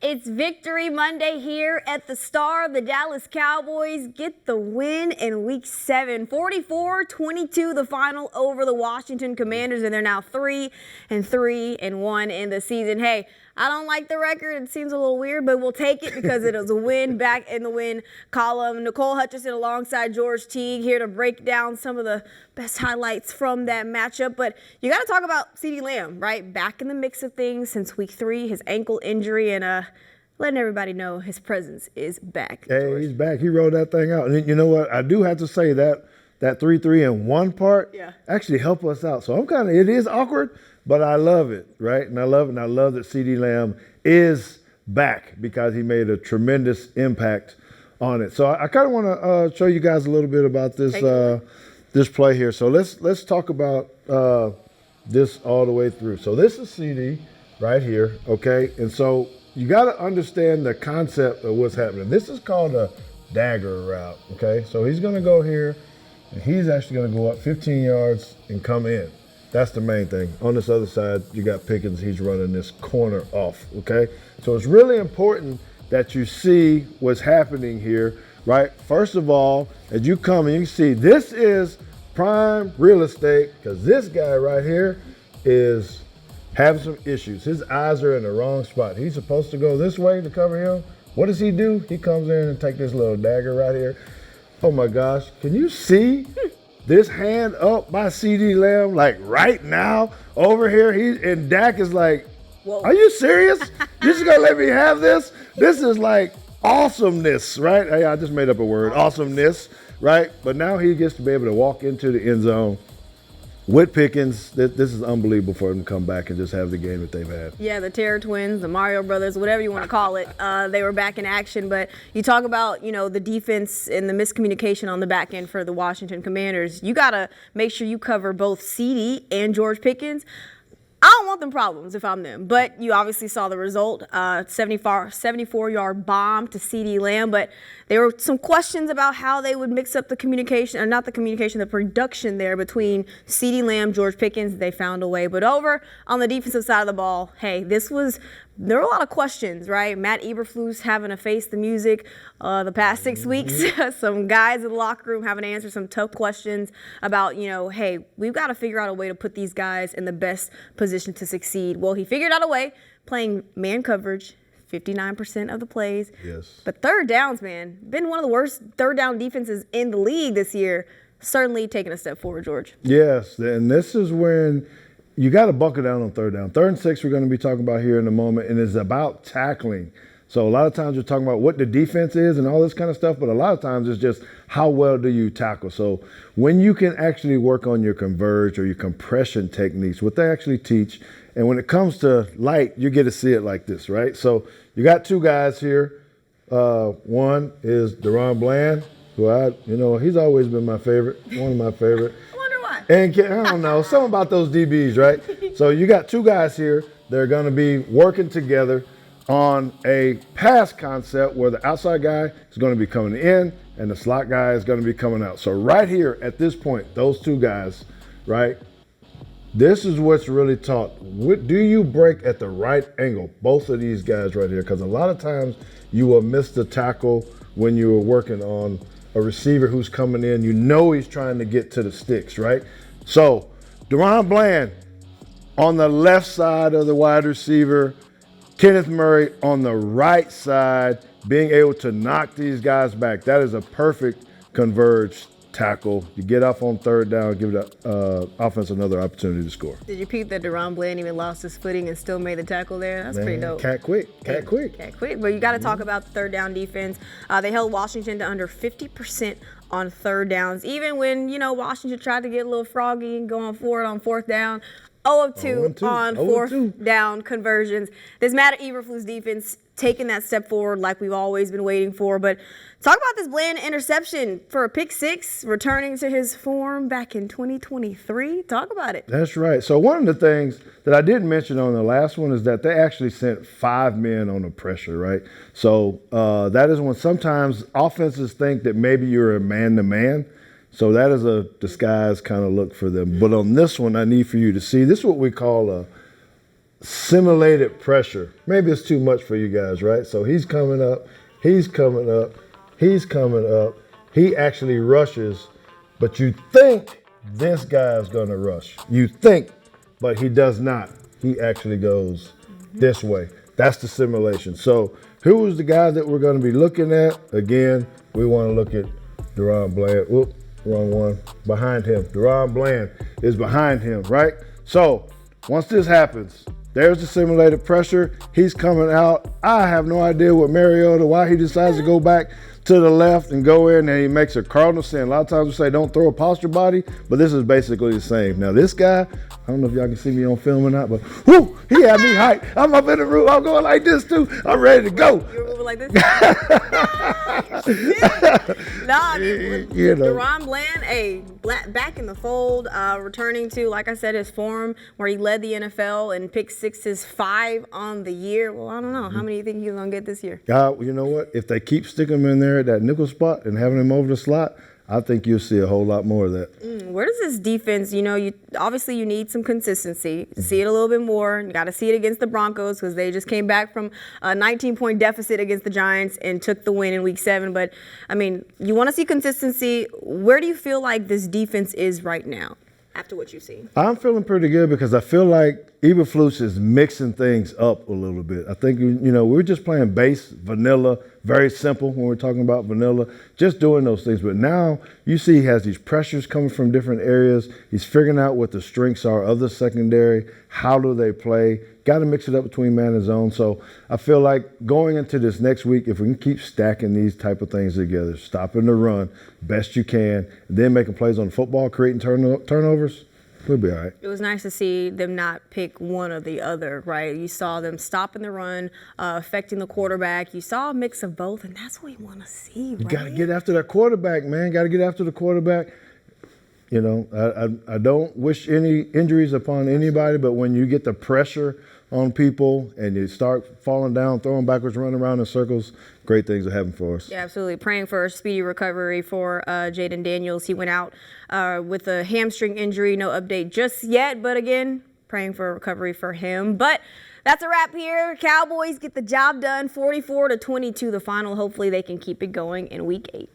It's Victory Monday here at the Star. The Dallas Cowboys get the win in Week 7. 44-22 the final over the Washington Commanders, and they're now 3-3-1 in the season. Hey, I don't like the record. It seems a little weird, but we'll take it because it was a win back in the win column. Nicole, Hutchison alongside George Teague here to break down some of the best highlights from that matchup. But you got to talk about CeeDee Lamb, right? Back in the mix of things since Week 3, his ankle injury, and letting everybody know his presence is back. Hey, George. He's back. He rolled that thing out. And you know what? I do have to say that 3-3-1 part actually helped us out. So it is awkward, but I love it, right? And I love it. And I love that CeeDee Lamb is back because he made a tremendous impact on it. So I kind of want to show you guys a little bit about this this play here. So let's talk about this all the way through. So this is CeeDee right here, okay? And so you got to understand the concept of what's happening. This is called a dagger route, okay? So he's going to go here, and he's actually going to go up 15 yards and come in. That's the main thing. On this other side, you got Pickens. He's running this corner off, okay? So it's really important that you see what's happening here, right? First of all, as you come and you see, this is prime real estate because this guy right here is having some issues. His eyes are in the wrong spot. He's supposed to go this way to cover him. What does he do? He comes in and take this little dagger right here. Oh my gosh, can you see this hand up by CeeDee Lamb like right now over here? And Dak is like, whoa. Are you serious? You're just gonna let me have this? This is like awesomeness, right? Hey, I just made up a word, awesomeness, right? But now he gets to be able to walk into the end zone with Pickens. This is unbelievable for them to come back and just have the game that they've had. Yeah, the Terror Twins, the Mario Brothers, whatever you want to call it, they were back in action. But you talk about, the defense and the miscommunication on the back end for the Washington Commanders. You got to make sure you cover both CeeDee and George Pickens. I don't want them problems if I'm them, but you obviously saw the result, 74-yard bomb to CeeDee Lamb, but there were some questions about how they would mix up the communication, or not the communication, the production there between CeeDee Lamb, George Pickens. They found a way, but over on the defensive side of the ball, hey, there were a lot of questions, right? Matt Eberflus having to face the music the past 6 weeks. Some guys in the locker room having to answer some tough questions about, hey, we've got to figure out a way to put these guys in the best position to succeed. Well, he figured out a way, playing man coverage, 59% of the plays. Yes. But third downs, man, been one of the worst third down defenses in the league this year. Certainly taking a step forward, George. Yes, and this is when you got to buckle down on third down. 3rd and 6 we're going to be talking about here in a moment, and it's about tackling. So a lot of times we're talking about what the defense is and all this kind of stuff, but a lot of times it's just how well do you tackle. So when you can actually work on your converge or your compression techniques, what they actually teach, and when it comes to light, you get to see it like this, right? So you got two guys here. One is Deron Bland, who he's always been my favorite, one of my favorite. And I don't know, something about those DBs, right? So you got two guys here. They're going to be working together on a pass concept where the outside guy is going to be coming in and the slot guy is going to be coming out. So right here at this point, those two guys, right? This is what's really taught. What do you break at the right angle? Both of these guys right here, because a lot of times you will miss the tackle when you are working on a receiver who's coming in. He's trying to get to the sticks, right? So Deron Bland on the left side of the wide receiver, Kenneth Murray on the right side, being able to knock these guys back. That is a perfect converged tackle. You get off on third down, give the offense another opportunity to score. Did you peep that Deron Bland even lost his footing and still made the tackle there? That's pretty dope. Cat quick. But you got to talk about the third down defense. They held Washington to under 50% on third downs. Even when, Washington tried to get a little froggy and go on forward on 4th down. 0 of 2 on 4th down conversions. This Matt Eberflus defense taking that step forward like we've always been waiting for. But talk about this Bland interception for a pick 6, returning to his form back in 2023. Talk about it. That's right. So one of the things that I didn't mention on the last one is that they actually sent 5 men on the pressure, right? So that is when sometimes offenses think that maybe you're a man-to-man. So that is a disguised kind of look for them. But on this one, I need for you to see, this is what we call simulated pressure. Maybe it's too much for you guys, right? So he's coming up, he's coming up, he's coming up. He actually rushes, but you think this guy is going to rush. You think, but he does not. He actually goes this way. That's the simulation. So who was the guy that we're going to be looking at? Again, we want to look at Deron Bland. Whoop, wrong one. Behind him. Deron Bland is behind him, right? So once this happens, there's the simulated pressure. He's coming out. I have no idea what Mariota, why he decides to go back to the left and go in, and he makes a cardinal sin. A lot of times we say don't throw a posture body, but this is basically the same. Now this guy, I don't know if y'all can see me on film or not, but whoo, he had me hyped. I'm up in the room. I'm going like this too. I'm ready to go. You're moving like this? Nah, Deron Bland, back in the fold, returning to, like I said, his form where he led the NFL and pick sixes 5 on the year. Well, I don't know. How many do you think he's going to get this year? You know what? If they keep sticking him in there at that nickel spot and having him over the slot, I think you'll see a whole lot more of that. Where does this defense, you need some consistency. See it a little bit more. You got to see it against the Broncos because they just came back from a 19-point deficit against the Giants and took the win in Week 7. But, you want to see consistency. Where do you feel like this defense is right now after what you've seen? I'm feeling pretty good because I feel like Eberflus is mixing things up a little bit. I think, we're just playing base, vanilla, very simple when we're talking about vanilla, just doing those things. But now you see he has these pressures coming from different areas. He's figuring out what the strengths are of the secondary. How do they play? Got to mix it up between man and zone. So I feel like going into this next week, if we can keep stacking these type of things together, stopping the run best you can, and then making plays on the football, creating turnovers, we'll be all right. It was nice to see them not pick one or the other, right? You saw them stopping the run, affecting the quarterback. You saw a mix of both, and that's what we want to see, right? You got to get after that quarterback, man. Got to get after the quarterback. I don't wish any injuries upon anybody, but when you get the pressure on people and you start falling down, throwing backwards, running around in circles, great things are happening for us. Yeah, absolutely. Praying for a speedy recovery for Jaden Daniels. He went out with a hamstring injury. No update just yet, but again, praying for a recovery for him. But that's a wrap here. Cowboys get the job done, 44-22, the final. Hopefully they can keep it going in Week 8.